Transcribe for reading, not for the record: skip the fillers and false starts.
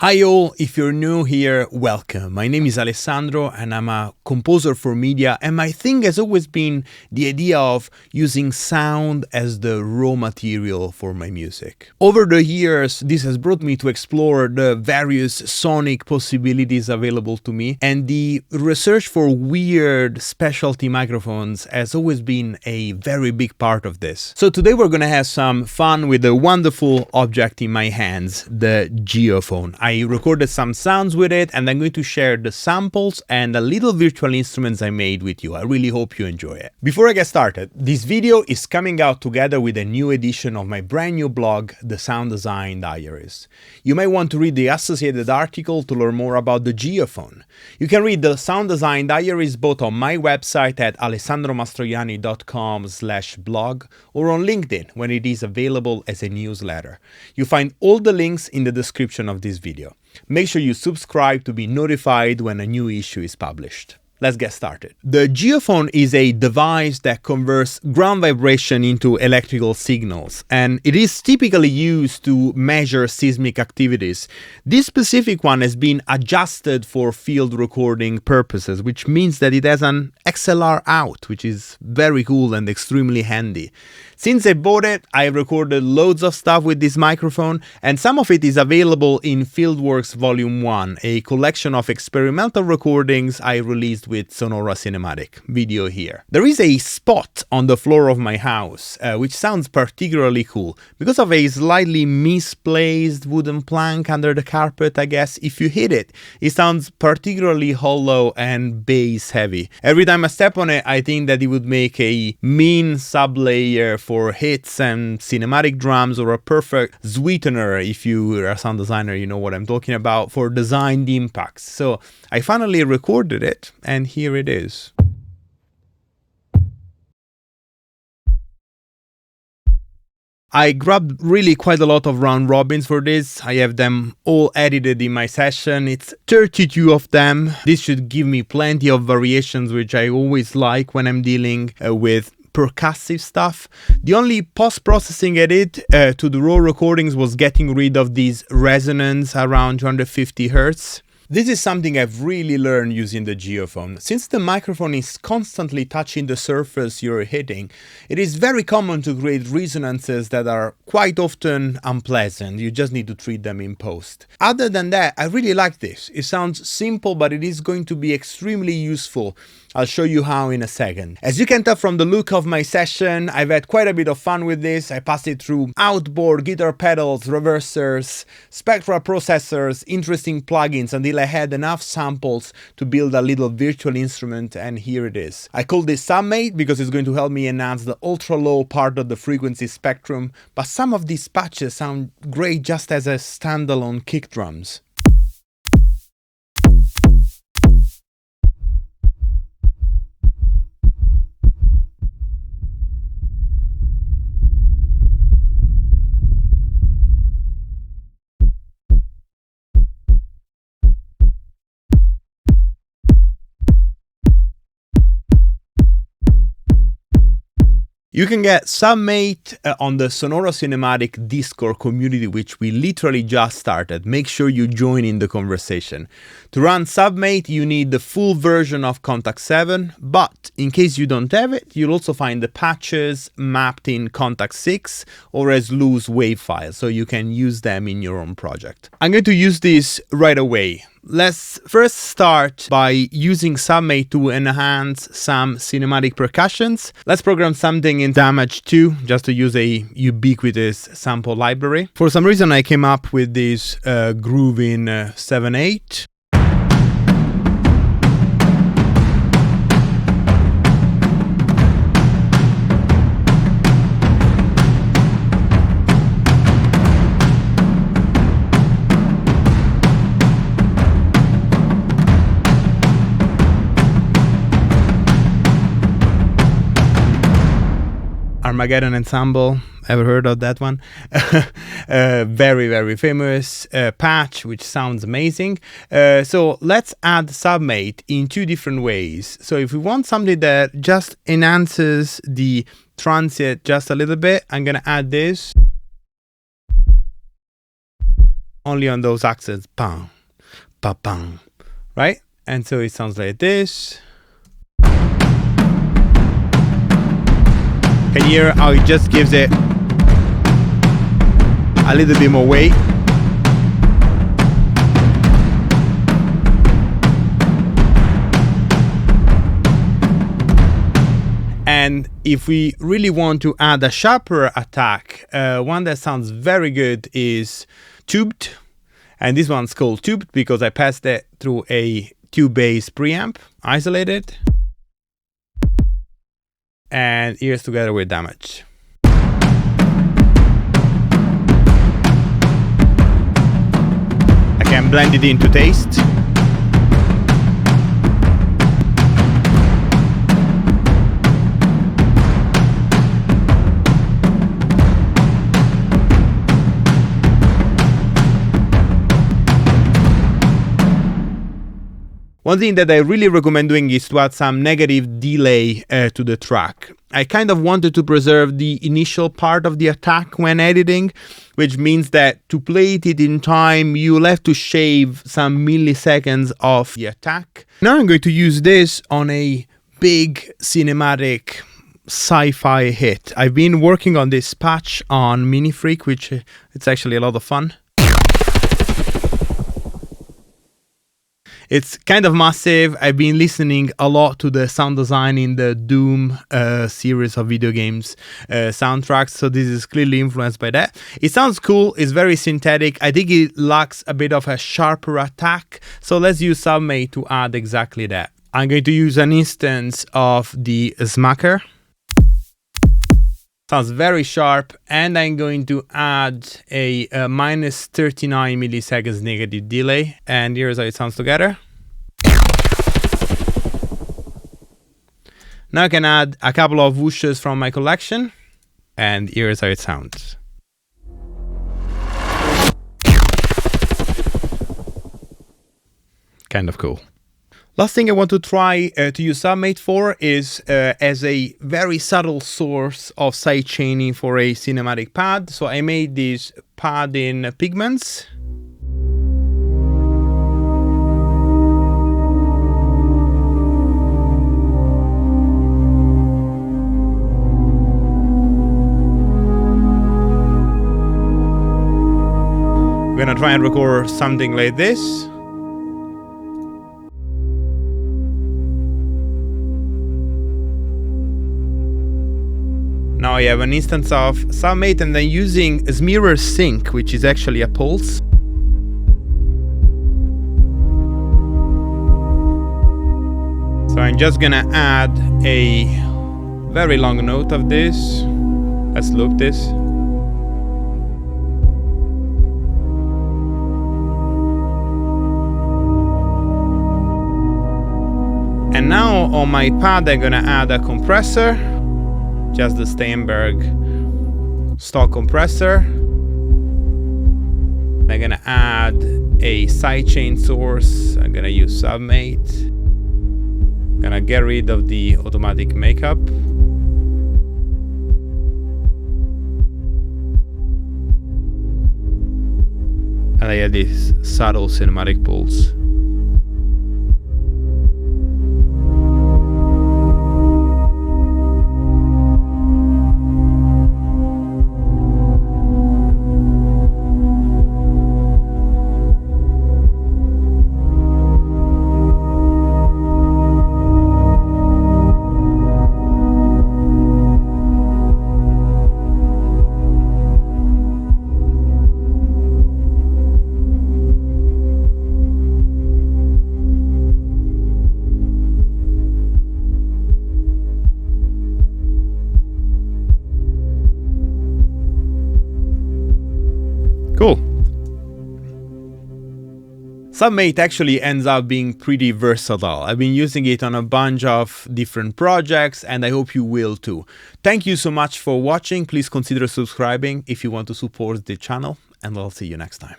Hi all, if you're new here, welcome. My name is Alessandro and I'm a composer for media, and my thing has always been the idea of using sound as the raw material for my music. Over the years, this has brought me to explore the various sonic possibilities available to me, and the research for weird specialty microphones has always been a very big part of this. So today we're gonna have some fun with a wonderful object in my hands, the Geophone. I recorded some sounds with it, and I'm going to share the samples and the little virtual instruments I made with you. I really hope you enjoy it. Before I get started, this video is coming out together with a new edition of my brand new blog, The Sound Design Diaries. You may want to read the associated article to learn more about the Geophone. You can read the Sound Design Diaries both on my website at alessandromastroianni.com/blog or on LinkedIn when it is available as a newsletter. You find all the links in the description of this video. Make sure you subscribe to be notified when a new issue is published. Let's get started. The Geophone is a device that converts ground vibration into electrical signals, and it is typically used to measure seismic activities. This specific one has been adjusted for field recording purposes, which means that it has an XLR out, which is very cool and extremely handy. Since I bought it, I've recorded loads of stuff with this microphone, and some of it is available in Fieldworks Volume 1, a collection of experimental recordings I released with Sonora Cinematic. Video here. There is a spot on the floor of my house, which sounds particularly cool, because of a slightly misplaced wooden plank under the carpet, I guess. If you hit it, it sounds particularly hollow and bass heavy. Every time I step on it, I think that it would make a mean sub-layer for hits and cinematic drums, or a perfect sweetener, if you are a sound designer, you know what I'm talking about, for designed impacts. So I finally recorded it, and here it is. I grabbed really quite a lot of round robins for this. I have them all edited in my session. It's 32 of them. This should give me plenty of variations, which I always like when I'm dealing with percussive stuff. The only post-processing I did to the raw recordings was getting rid of these resonance around 250 Hz. This is something I've really learned using the Geophone. Since the microphone is constantly touching the surface you're hitting, it is very common to create resonances that are quite often unpleasant. You just need to treat them in post. Other than that, I really like this. It sounds simple, but it is going to be extremely useful. I'll show you how in a second. As you can tell from the look of my session, I've had quite a bit of fun with this. I passed it through outboard, guitar pedals, reversers, spectral processors, interesting plugins until I had enough samples to build a little virtual instrument, and here it is. I call this SubMate because it's going to help me enhance the ultra low part of the frequency spectrum, but some of these patches sound great just as a standalone kick drums. You can get SubMate on the Sonora Cinematic Discord community, which we literally just started. Make sure you join in the conversation. To run SubMate, you need the full version of Contact 7, but in case you don't have it, you'll also find the patches mapped in Contact 6 or as loose wave files, so you can use them in your own project. I'm going to use this right away. Let's first start by using SubMate to enhance some cinematic percussions. Let's program something in Damage 2 just to use a ubiquitous sample library. For some reason I came up with this groove in 7/8. Armageddon Ensemble, ever heard of that one? Very, very famous patch, which sounds amazing. So let's add SubMate in two different ways. So if we want something that just enhances the transient just a little bit, I'm gonna add this. only on those accents, bang, ba bang, right? And so it sounds like this. Can you hear how it just gives it a little bit more weight? And if we really want to add a sharper attack, one that sounds very good is tubed. And this one's called tubed because I passed it through a tube-based preamp, isolated. And here's together with damage. I can blend it into taste. One thing that I really recommend doing is to add some negative delay to the track. I kind of wanted to preserve the initial part of the attack when editing, which means that to play it in time, you'll have to shave some milliseconds off the attack. Now I'm going to use this on a big cinematic sci-fi hit. I've been working on this patch on Minifreak, which it's actually a lot of fun. It's kind of massive. I've been listening a lot to the sound design in the Doom series of video games soundtracks, so this is clearly influenced by that. It sounds cool, it's very synthetic. I think it lacks a bit of a sharper attack, so let's use SubMate to add exactly that. I'm going to use an instance of the smacker. Sounds very sharp, and I'm going to add a minus 39 milliseconds negative delay, and here's how it sounds together. Now I can add a couple of whooshes from my collection, and here's how it sounds. Kind of cool. Last thing I want to try to use SubMate for is as a very subtle source of sidechaining for a cinematic pad. So I made this pad in pigments. I'm gonna try and record something like this. Now I have an instance of SubMate, and then using Smearer Sync, which is actually a pulse. So I'm just gonna add a very long note of this. Let's loop this. And now on my pad I'm gonna add a compressor. Just the Steinberg stock compressor. I'm gonna add a sidechain source. I'm gonna use SubMate. I'm gonna get rid of the automatic makeup. And I add this subtle cinematic pulse. Cool. SubMate actually ends up being pretty versatile. I've been using it on a bunch of different projects, and I hope you will too. Thank you so much for watching. Please consider subscribing if you want to support the channel, and I'll see you next time.